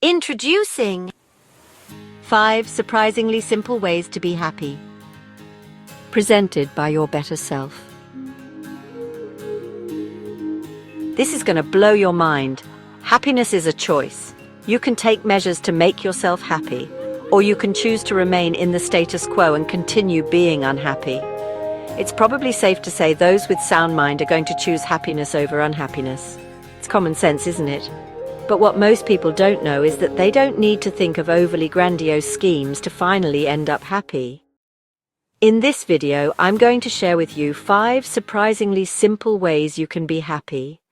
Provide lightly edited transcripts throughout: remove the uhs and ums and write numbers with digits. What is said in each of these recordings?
Introducing 5 surprisingly simple ways to be happy. Presented by your better self. This is going to blow your mind. Happiness is a choice. You can take measures to make yourself happy, or you can choose to remain in the status quo and continue being unhappy. It's probably safe to say those with sound mind are going to choose happiness over unhappiness. It's common sense, isn't it? But what most people don't know is that they don't need to think of overly grandiose schemes to finally end up happy. In this video, I'm going to share with you 5 surprisingly simple ways you can be happy.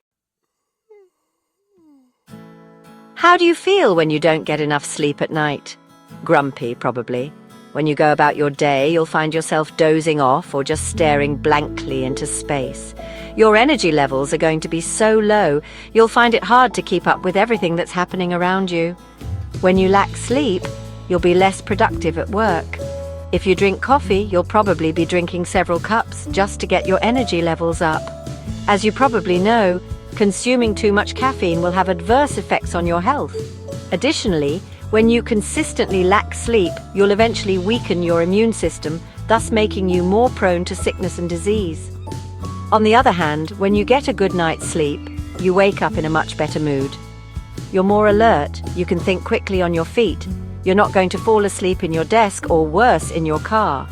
How do you feel when you don't get enough sleep at night? Grumpy, probably. When you go about your day, you'll find yourself dozing off or just staring blankly into space. Your energy levels are going to be so low, you'll find it hard to keep up with everything that's happening around you. When you lack sleep, you'll be less productive at work. If you drink coffee, you'll probably be drinking several cups just to get your energy levels up. As you probably know, consuming too much caffeine will have adverse effects on your health. Additionally, when you consistently lack sleep, you'll eventually weaken your immune system, thus making you more prone to sickness and disease. On the other hand, when you get a good night's sleep, you wake up in a much better mood. You're more alert, you can think quickly on your feet, you're not going to fall asleep in your desk or worse, in your car.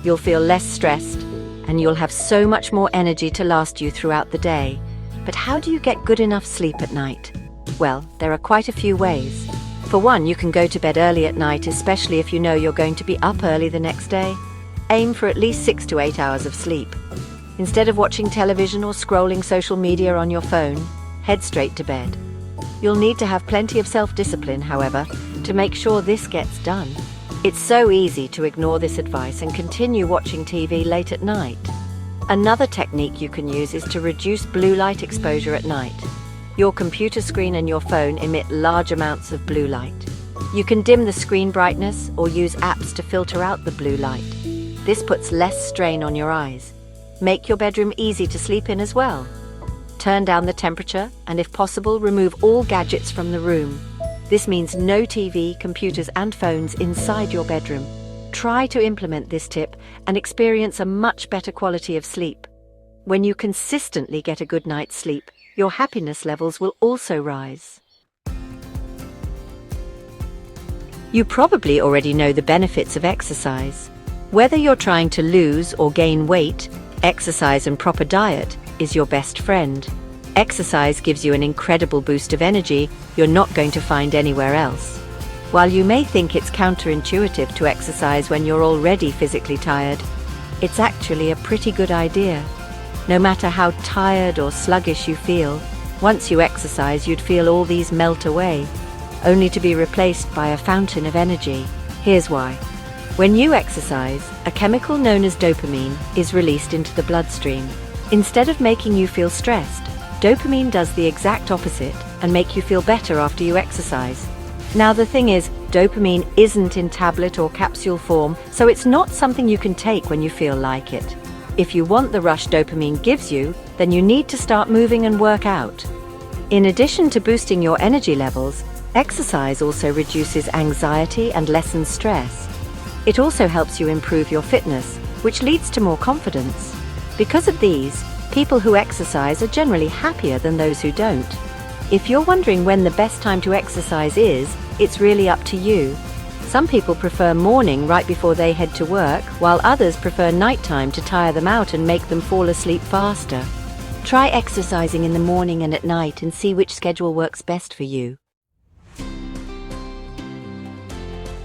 You'll feel less stressed, and you'll have so much more energy to last you throughout the day. But how do you get good enough sleep at night? Well, there are quite a few ways. For one, you can go to bed early at night, especially if you know you're going to be up early the next day. Aim for at least 6 to 8 hours of sleep. Instead of watching television or scrolling social media on your phone, head straight to bed. You'll need to have plenty of self-discipline, however, to make sure this gets done. It's so easy to ignore this advice and continue watching TV late at night. Another technique you can use is to reduce blue light exposure at night. Your computer screen and your phone emit large amounts of blue light. You can dim the screen brightness or use apps to filter out the blue light. This puts less strain on your eyes. Make your bedroom easy to sleep in as well. Turn down the temperature and, if possible, remove all gadgets from the room. This means no TV, computers and phones inside your bedroom. Try to implement this tip and experience a much better quality of sleep. When you consistently get a good night's sleep, your happiness levels will also rise. You probably already know the benefits of exercise. Whether you're trying to lose or gain weight, exercise and proper diet is your best friend. Exercise gives you an incredible boost of energy you're not going to find anywhere else. While you may think it's counterintuitive to exercise when you're already physically tired, it's actually a pretty good idea. No matter how tired or sluggish you feel, once you exercise, you'd feel all these melt away, only to be replaced by a fountain of energy. Here's why. When you exercise, a chemical known as dopamine is released into the bloodstream. Instead of making you feel stressed, dopamine does the exact opposite and make you feel better after you exercise. Now the thing is, dopamine isn't in tablet or capsule form, so it's not something you can take when you feel like it. If you want the rush dopamine gives you, then you need to start moving and work out. In addition to boosting your energy levels, exercise also reduces anxiety and lessens stress. It also helps you improve your fitness, which leads to more confidence. Because of these, people who exercise are generally happier than those who don't. If you're wondering when the best time to exercise is, it's really up to you. Some people prefer morning right before they head to work, while others prefer nighttime to tire them out and make them fall asleep faster. Try exercising in the morning and at night and see which schedule works best for you.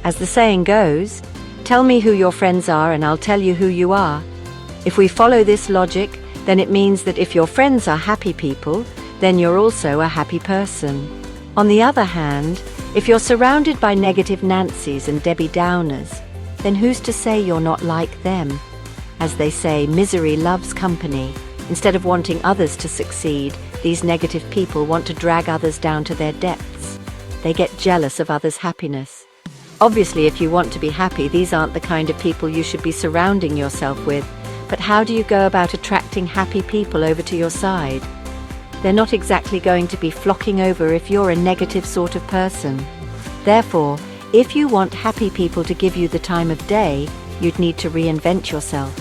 As the saying goes, tell me who your friends are and I'll tell you who you are. If we follow this logic, then it means that if your friends are happy people, then you're also a happy person. On the other hand, if you're surrounded by negative Nancys and Debbie Downers, then who's to say you're not like them? As they say, misery loves company. Instead of wanting others to succeed, these negative people want to drag others down to their depths. They get jealous of others' happiness. Obviously, if you want to be happy, these aren't the kind of people you should be surrounding yourself with. But how do you go about attracting happy people over to your side? They're not exactly going to be flocking over if you're a negative sort of person. Therefore, if you want happy people to give you the time of day, you'd need to reinvent yourself.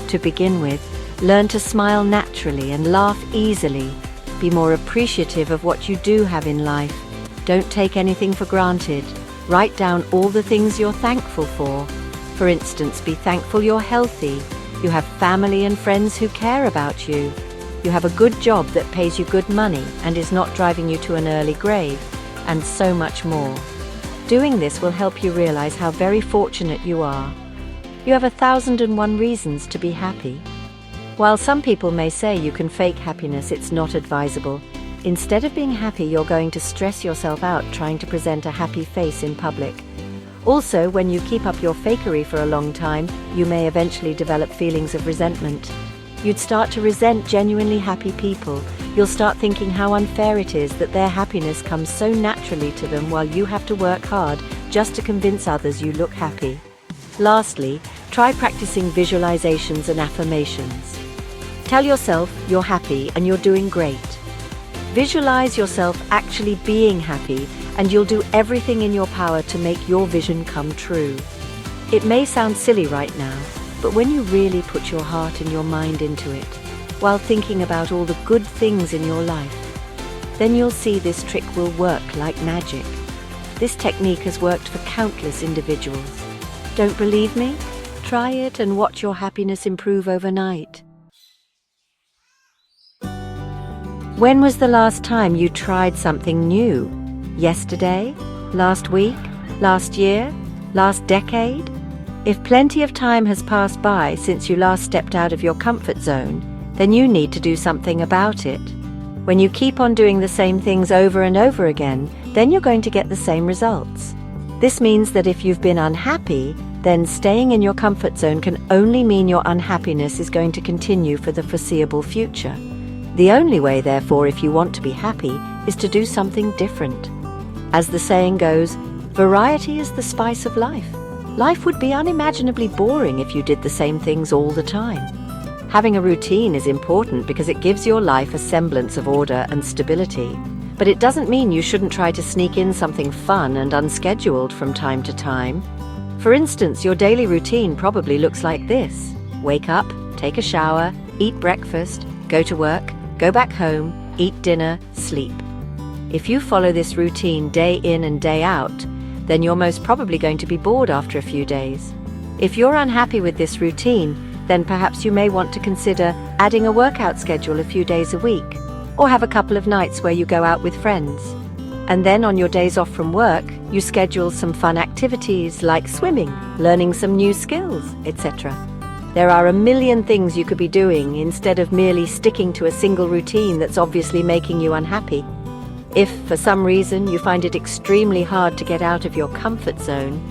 To begin with, learn to smile naturally and laugh easily. Be more appreciative of what you do have in life. Don't take anything for granted. Write down all the things you're thankful for. For instance, be thankful you're healthy. You have family and friends who care about you. You have a good job that pays you good money and is not driving you to an early grave, and so much more. Doing this will help you realize how very fortunate you are. You have 1,001 reasons to be happy. While some people may say you can fake happiness, it's not advisable. Instead of being happy, you're going to stress yourself out trying to present a happy face in public. Also, when you keep up your fakery for a long time, you may eventually develop feelings of resentment. You'd start to resent genuinely happy people. You'll start thinking how unfair it is that their happiness comes so naturally to them while you have to work hard just to convince others you look happy. Lastly, try practicing visualizations and affirmations. Tell yourself you're happy and you're doing great. Visualize yourself actually being happy, and you'll do everything in your power to make your vision come true. It may sound silly right now, but when you really put your heart and your mind into it, while thinking about all the good things in your life, then you'll see this trick will work like magic. This technique has worked for countless individuals. Don't believe me? Try it and watch your happiness improve overnight. When was the last time you tried something new? Yesterday? Last week? Last year? Last decade? If plenty of time has passed by since you last stepped out of your comfort zone, then you need to do something about it. When you keep on doing the same things over and over again, then you're going to get the same results. This means that if you've been unhappy, then staying in your comfort zone can only mean your unhappiness is going to continue for the foreseeable future. The only way, therefore, if you want to be happy, is to do something different. As the saying goes, variety is the spice of life. Life would be unimaginably boring if you did the same things all the time. Having a routine is important because it gives your life a semblance of order and stability. But it doesn't mean you shouldn't try to sneak in something fun and unscheduled from time to time. For instance, your daily routine probably looks like this. Wake up, take a shower, eat breakfast, go to work, go back home, eat dinner, sleep. If you follow this routine day in and day out, then you're most probably going to be bored after a few days. If you're unhappy with this routine, then perhaps you may want to consider adding a workout schedule a few days a week, or have a couple of nights where you go out with friends. And then on your days off from work, you schedule some fun activities like swimming, learning some new skills, etc. There are a million things you could be doing instead of merely sticking to a single routine that's obviously making you unhappy. If, for some reason, you find it extremely hard to get out of your comfort zone,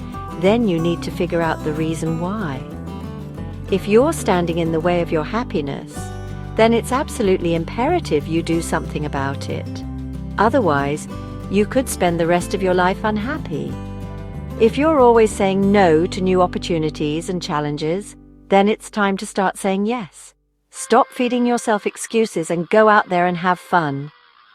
then you need to figure out the reason why. If you're standing in the way of your happiness, then it's absolutely imperative you do something about it. Otherwise, you could spend the rest of your life unhappy. If you're always saying no to new opportunities and challenges, then it's time to start saying yes. Stop feeding yourself excuses and go out there and have fun.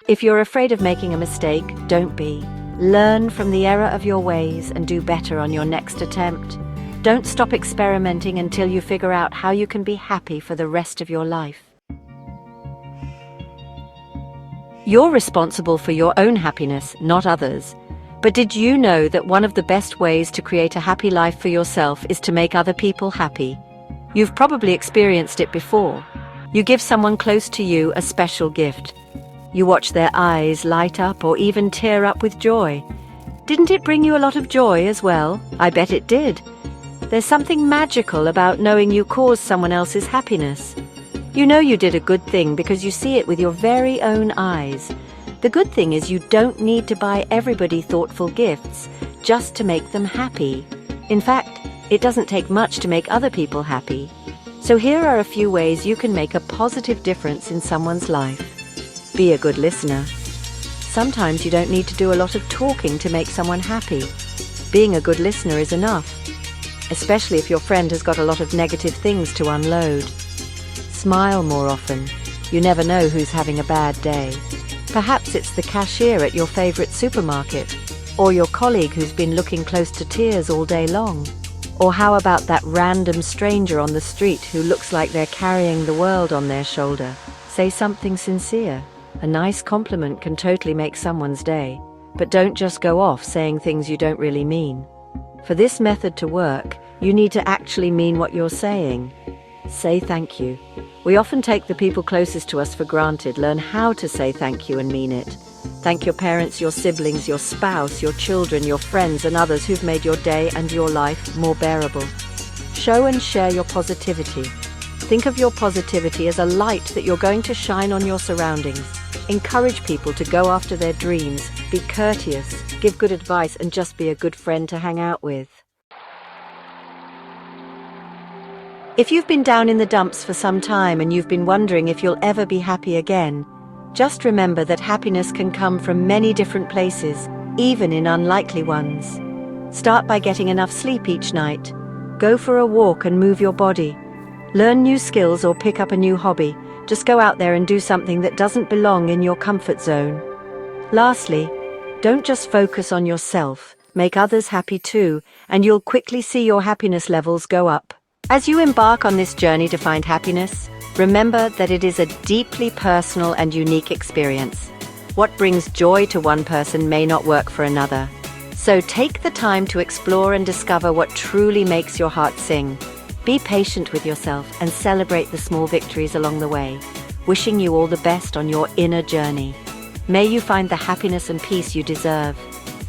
If you're afraid of making a mistake, don't be. Learn from the error of your ways and do better on your next attempt. Don't stop experimenting until you figure out how you can be happy for the rest of your life. You're responsible for your own happiness, not others. But did you know that one of the best ways to create a happy life for yourself is to make other people happy? You've probably experienced it before. You give someone close to you a special gift. You watch their eyes light up or even tear up with joy. Didn't it bring you a lot of joy as well? I bet it did. There's something magical about knowing you caused someone else's happiness. You know you did a good thing because you see it with your very own eyes. The good thing is you don't need to buy everybody thoughtful gifts just to make them happy. In fact, it doesn't take much to make other people happy. So here are a few ways you can make a positive difference in someone's life. Be a good listener. Sometimes you don't need to do a lot of talking to make someone happy. Being a good listener is enough, especially if your friend has got a lot of negative things to unload. Smile more often. You never know who's having a bad day. Perhaps it's the cashier at your favorite supermarket, Or your colleague who's been looking close to tears all day long? Or how about that random stranger on the street who looks like they're carrying the world on their shoulder? Say something sincere. A nice compliment can totally make someone's day. But don't just go off saying things you don't really mean. For this method to work, you need to actually mean what you're saying. Say thank you. We often take the people closest to us for granted. Learn how to say thank you and mean it. Thank your parents, your siblings, your spouse, your children, your friends, and others who've made your day and your life more bearable. Show and share your positivity. Think of your positivity as a light that you're going to shine on your surroundings. Encourage people to go after their dreams, be courteous, give good advice, and just be a good friend to hang out with. If you've been down in the dumps for some time and you've been wondering if you'll ever be happy again, just remember that happiness can come from many different places, even in unlikely ones. Start by getting enough sleep each night. Go for a walk and move your body. Learn new skills or pick up a new hobby. Just go out there and do something that doesn't belong in your comfort zone. Lastly, don't just focus on yourself. Make others happy too, and you'll quickly see your happiness levels go up. As you embark on this journey to find happiness, remember that it is a deeply personal and unique experience. What brings joy to one person may not work for another. So take the time to explore and discover what truly makes your heart sing. Be patient with yourself and celebrate the small victories along the way. Wishing you all the best on your inner journey. May you find the happiness and peace you deserve.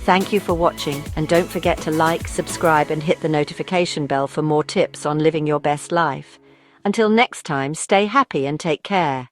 Thank you for watching, and don't forget to like, subscribe, and hit the notification bell for more tips on living your best life. Until next time, stay happy and take care.